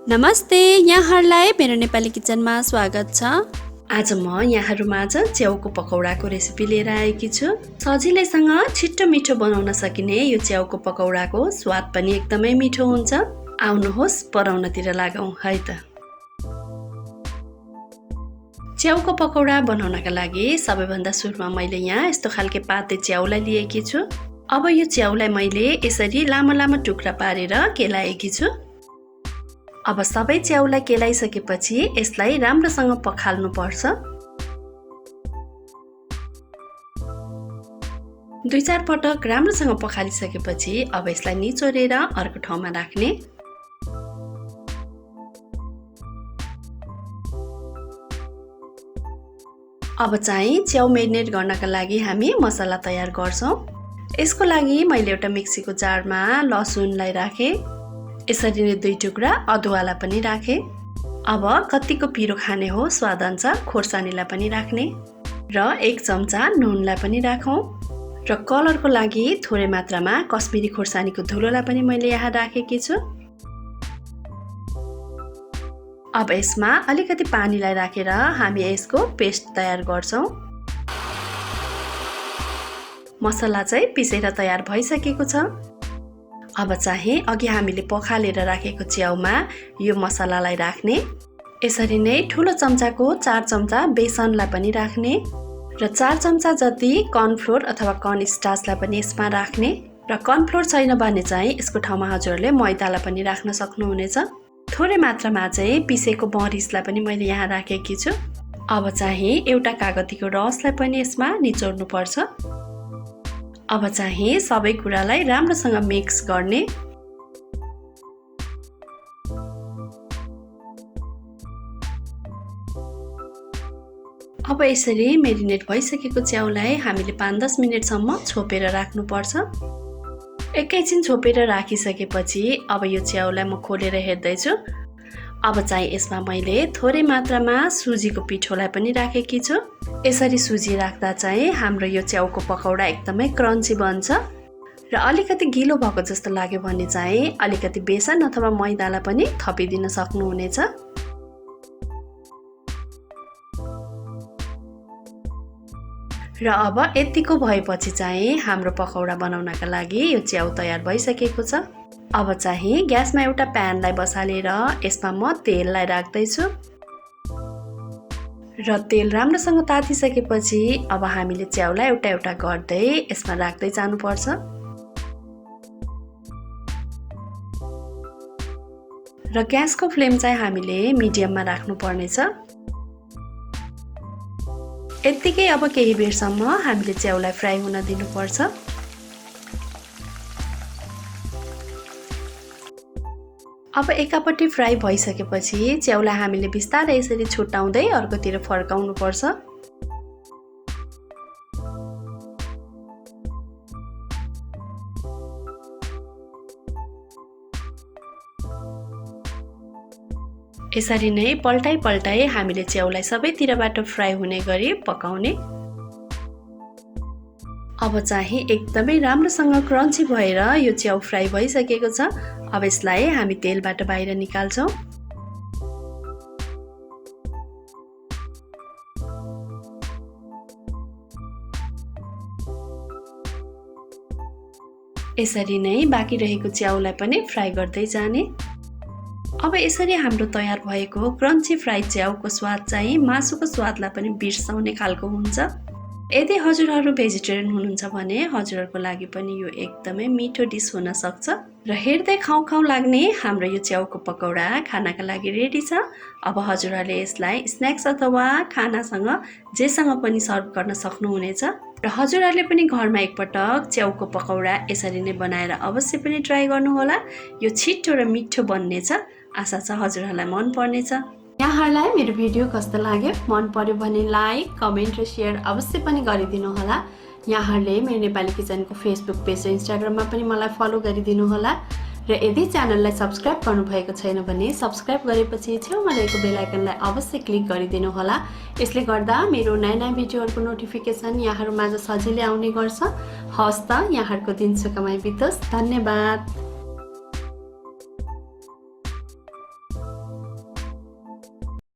नमस्ते, यहाँहरूलाई मेरो नेपाली किचनमा स्वागत छ। आज म यहाँहरूमाझ च्याउको पकौडाको रेसिपी लिएर आएकी छु। सजिलैसँग छिट्टो मिठो बनाउन सकिने यो च्याउको पकौडाको स्वाद पनि एकदमै मिठो हुन्छ। आउनुहोस् बनाउनतिर लागौं है त। च्याउको पकौडा बनाउनका लागि सबैभन्दा सुरुमा मैले यहाँ यस्तो खालके पाते च्याउलाई लिएकी छु। अब यो च्याउलाई मैले यसरी लामो लामो टुक्रा पारेर केलाएकी छु। अब सबै च्याउलाई केलाइसकेपछि यसलाई राम्रोसँग पखाल्नु पर्छ। 2-4 पटक राम्रोसँग पखालिसकेपछि अब यसलाई निचोरेर अर्को ठाउँमा राख्ने। अब चाहिँ च्याउ मेरिनेट गर्नका लागि हामी मसला तयार गर्छौं। यसको लागि मैले एउटा मिक्सीको जारमा लसुनलाई राखे। यसरी नै 2 टुक्रा अदुवालाई पनि राखे। अब कतिको पिरो खाने हो स्वादअनुसार खोर्सानीलाई पनि राख्ने र 1 चम्चा नुनलाई पनि राखौं र कलरको लागि थोरै मात्रामा कश्मिरी खोर्सानीको धुलोलाई पनि मैले यहाँ राखेकी छु। अब यसमा अलिकति पानीलाई राखेर हामी यसको पेस्ट तयार गर्छौं। मसला चाहिँ पिसेर तयार भइसकेको छ। अब चाहिँ अघि हामीले पखालेर राखेको च्याउमा यो मसलालाई राख्ने। यसरी नै ठुलो चम्चाको 4 चम्चा बेसनलाई पनि राख्ने र 4 चम्चा जति कर्नफ्लोर अथवा कर्न स्टार्चलाई पनि यसमा राख्ने र कर्नफ्लोर छैन भने चाहिँ यसको ठाउँमा हजुरहरूले मैदालाई पनि राख्न सक्नुहुनेछ। थोरै मात्रामा चाहिँ पिसेको मरिचलाई पनि मैले यहाँ राखेकी छु। अब चाहिँ एउटा कागतीको रसलाई पनि यसमा निचोर्नु पर्छ। अब चाहिँ सबै कुरालाई राम्रोसँग मिक्स गर्ने। अब यसरी मेरिनेट भइसकेको च्याउलाई हामीले 5-10 मिनेटसम्म छोपेर राख्नु पर्छ। एकैछिन छोपेर राखिसकेपछि अब यो च्याउलाई म खोलेर हेर्दै छु। अब चाहिँ यसमा मैले थोरै मात्रामा सुजीको पिठोलाई पनि राखेकी छु। यसरी सुजी राख्दा चाहिँ हाम्रो यो च्याउको पकौडा एकदमै क्रन्ची बन्छ र अलिकति गिलो भएको जस्तो लाग्यो भने चाहिँ अलिकति बेसन अथवा मैदालाई पनि थपिदिन सक्नुहुनेछ। र अब यतिको भएपछि चाहिँ हाम्रो पकौडा बनाउनका लागि यो च्याउ तयार भइसकेको छ। अब चाहिँ ग्यासमा एउटा प्यानलाई बसालेर यसमा म तेललाई राख्दै छु र तेल राम्रोसँग तातिसकेपछि अब हामीले च्याउलाई एउटा एउटा गर्दै यसमा राख्दै जानुपर्छ र ग्यासको फ्लेम चाहिँ हामीले मिडियममा राख्नु पर्नेछ। यतिकै अब केही बेरसम्म हामीले च्याउलाई फ्राई हुन दिनुपर्छ। अब एकापट्टि फ्राई भइसकेपछि च्याउलाई हामीले बिस्तारै यसरी छुट्याउँदै अर्कोतिर फर्काउनु पर्छ। यसरी नै पल्टाइ पल्टाइ हामीले च्याउलाई सबैतिरबाट फ्राई हुने गरी पकाउने। अब चाहिँ एकदमै राम्रोसँग क्रन्ची भएर यो च्याउ फ्राई भइसकेको छ। अब यसलाई हामी तेलबाट बाहिर निकाल्छौं। यसरी नै बाँकी रहेको च्याउलाई पनि फ्राई गर्दै जाने। अब यसरी हाम्रो तयार भएको क्रन्ची फ्राई च्याउको स्वाद चाहिँ मासुको स्वादलाई पनि बिर्साउने खालको हुन्छ। यदि हजुरहरू भेजिटेरियन हुनुहुन्छ भने हजुरहरूको लागि पनि यो एकदमै मिठो डिस हुन सक्छ र हेर्दै खाउँ खाउँ लाग्ने हाम्रो यो च्याउको पकौडा खानाका लागि रेडी छ। अब हजुरहरूले यसलाई स्न्याक्स अथवा खानासँग जेसँग पनि सर्भ गर्न सक्नुहुनेछ र हजुरहरूले पनि घरमा एकपटक च्याउको पकौडा यसरी नै बनाएर अवश्य पनि ट्राई गर्नुहोला। यो छिटो र मिठो बन्नेछ। आशा छ हजुरहरूलाई मन पर्नेछ। यहाँहरूलाई मेरो भिडियो कस्तो लाग्यो? मन पर्यो भने लाइक, कमेन्ट र शेयर अवश्य पनि गरिदिनु होला। यहाँहरूले मेरो नेपाली किचनको फेसबुक पेज र इन्स्टाग्राममा पनि मलाई फलो गरिदिनु होला र यदि च्यानललाई सब्स्क्राइब गर्नुभएको छैन भने सब्स्क्राइब गरेपछि छेउमा रहेको बेल आइकनलाई अवश्य क्लिक गरिदिनु होला। यसले गर्दा मेरो नयाँ नयाँ भिडियोहरूको नोटिफिकेसन यहाँहरूमाझ सजिलै आउने गर्छ। हवस् त, यहाँहरूको दिन सुखमय बितोस्। धन्यवाद।